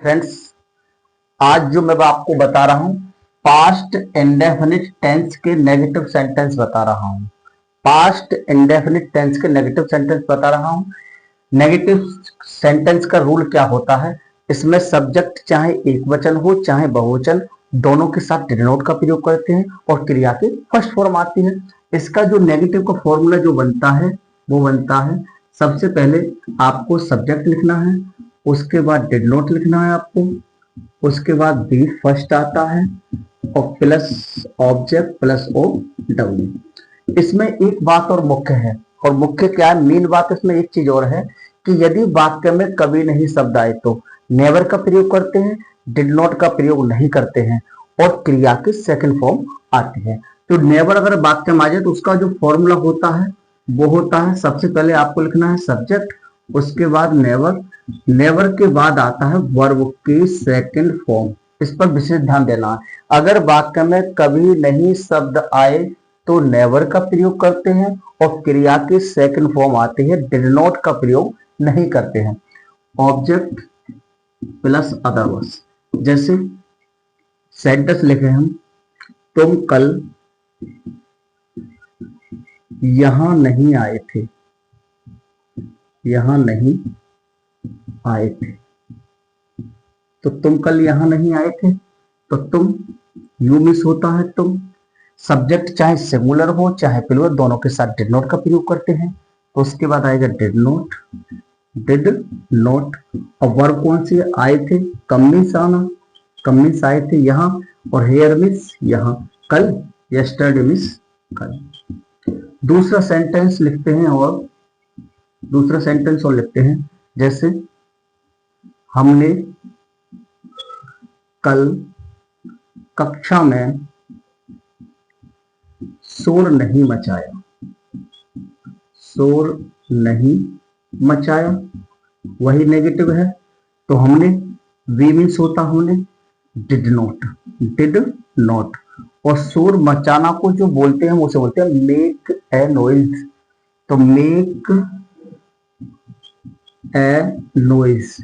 Friends, आज जो मैं आपको बता रहा हूं पास्ट इंडेफिनिट टेंस के नेगेटिव सेंटेंस बता रहा हूं। पास्ट इंडेफिनिट टेंस के नेगेटिव सेंटेंस बता रहा हूं। नेगेटिव सेंटेंस का रूल क्या होता है? इसमें सब्जेक्ट चाहे एक वचन हो चाहे बहुवचन, दोनों के साथ डिड नॉट का प्रयोग करते हैं और क्रिया की फर्स्ट फॉर्म आती है। इसका जो नेगेटिव का फॉर्मूला जो बनता है वो बनता है, सबसे पहले आपको सब्जेक्ट लिखना है, उसके बाद डिड नॉट लिखना है आपको, उसके बाद बी फर्स्ट आता है और plus object plus O W. इसमें एक बात और मुख्य है, और मुख्य क्या है, मेन बात इसमें एक चीज और है कि यदि वाक्य में कभी नहीं शब्द आए तो नेवर का प्रयोग करते हैं, डिड नॉट का प्रयोग नहीं करते हैं और क्रिया की सेकंड फॉर्म आती है। तो नेवर अगर वाक्य में आ जाए तो उसका जो फॉर्मूला होता है वो होता है, सबसे पहले आपको लिखना है सब्जेक्ट, उसके बाद नेवर, नेवर के बाद आता है वर्ब की सेकंड फॉर्म। इस पर विशेष ध्यान देना है। अगर वाक्य में कभी नहीं शब्द आए तो नेवर का प्रयोग करते हैं और क्रिया की सेकंड फॉर्म आती है, डिड नॉट का प्रयोग नहीं करते हैं। ऑब्जेक्ट प्लस अदर वर्ड्स, जैसे सेंटेंस लिखे हम, तुम कल यहां नहीं आए थे, यहां नहीं आए थे। तो तुम कल यहां नहीं आए थे, तो तुम यू मिस होता है तुम। सब्जेक्ट चाहे सिंगुलर हो चाहे प्लूरल, दोनों के साथ डिड नॉट का प्रयोग करते हैं। तो उसके बाद आएगा डिड नॉट, डिड नॉट। और वर्ब कौन सी है? आए थे, कम मिस आना, कम मिस आए थे यहां, और हेयर मिस यहां, कल यस्टरडे मिस कल। दूसरा सेंटेंस लिखते हैं, और दूसरा सेंटेंस और लिखते हैं, जैसे हमने कल कक्षा में शोर नहीं मचाया, शोर नहीं मचाया, वही नेगेटिव है। तो हमने वी मीन्स होता हमने डिड नॉट, डिड नॉट। और शोर मचाना को जो बोलते हैं उसे बोलते हैं मेक ए नॉइज। तो मेक ए नॉइज,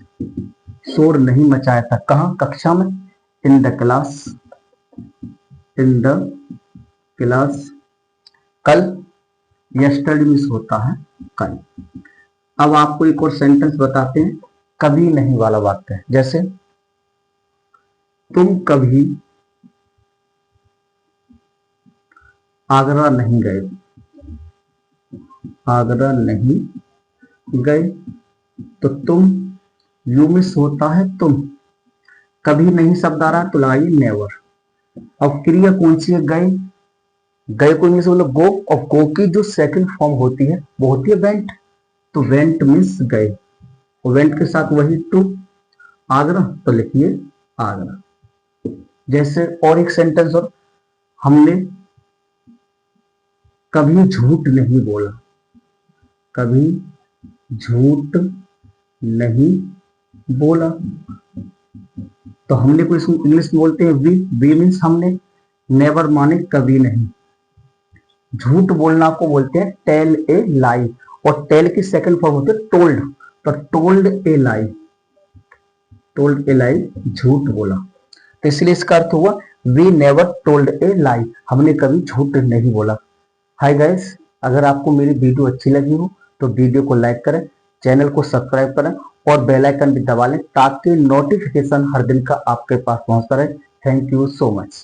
शोर नहीं मचाया था, कहां? कक्षा में, in the class, in the class. कल यस्टरडे मिस होता है कल। अब आपको एक और सेंटेंस बताते हैं, कभी नहीं वाला वाक्य है, जैसे तुम कभी आगरा नहीं गए, आगरा नहीं गए। तो तुम यू मिस होता है तुम, कभी नहीं शब्द आ रहा है तो लगाइए नेवर। अब क्रिया कौन सी है? गए, गए को इंग्लिश बोलो गो, और गो की जो सेकंड फॉर्म होती है वो होती है वेंट। तो वेंट मीन्स गए, और वेंट के साथ वही टू, आगरा, तो लिखिए आगरा। जैसे और एक सेंटेंस, और हमने कभी झूठ नहीं बोला, कभी झूठ नहीं बोला। तो हमने को इसको इंग्लिश में बोलते हैं वी, वी मीन्स हमने, नेवर माने कभी नहीं। झूठ बोलना को बोलते हैं टेल ए लाई, और टेल की सेकंड फॉर्म होती है टोल्ड। तो टोल्ड ए लाई, टोल्ड ए लाई, झूठ बोला। तो इसलिए इसका अर्थ हुआ वी नेवर टोल्ड ए लाई, हमने कभी झूठ नहीं बोला। हाय गाइस, अगर आपको मेरी वीडियो अच्छी लगी हो तो वीडियो को लाइक करें, चैनल को सब्सक्राइब करें और बेल आइकन भी दबा लें ताकि नोटिफिकेशन हर दिन का आपके पास पहुंचता रहे। Thank you so much.